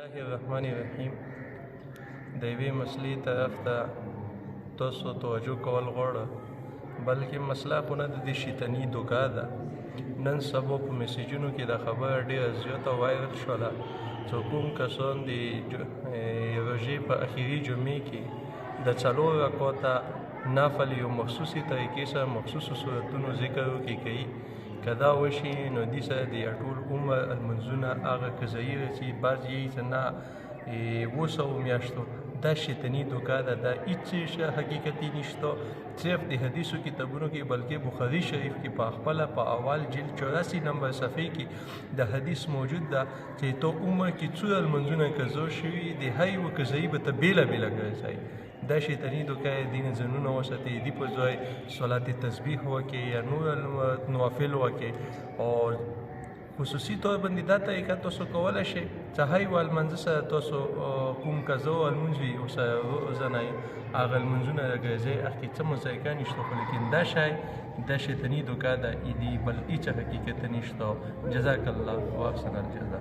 الله الرحمن الرحیم د یوې مسلې طرف ته تاسو توجه کول غواړه، بلکې مسله خو نه د دې شیطاني دوکه ده. نن سبا په میسیجونو کې دا خبره ډېره زیاته وایرل شوله چې کوم کسان د روژې په اخري جمعې کې د 4 رکعاته نفل یو مخصوصي طریقې سره مخصوصو صورتونو ذکر وکړي کوي. که دا وشي نو دې سره د ټول عمر المنځونه هغه قضایي رسي. بعض یې چې نه 200 میاشتو دا شیطاني دوکه ده، دا هیڅ حقیقتي نشته صرف د حدیثو کتابونو کې، بلکې بخاري شریف کې په خپله په اول جلد 84 نمبر صفحې کې د حدیث موجود ده چې تو عمر کې څو المنځونه قضا شوي د هر یوه قضایي به ته بېله بېله ګرځئ. دا شیطاني دوکه دین ځانونه وساتئ، دې په ځای صلات تسبیح وکړئ یا نور نوافل وکړئ. او خصوصي طور باندې دا طریقه تاسو کولی شئ چې هر یوه لمانځه سره تاسو کوم قضا او لمونځ وي ورسره وځنئ، هغه لمونځونه راګرځئ، هغې کې څه مسایقه نشته، خو لیکن دا شی دا شیطاني دوکه ده، بل هېڅ حقیقت نشته. جزاک الله واحسن الجزا.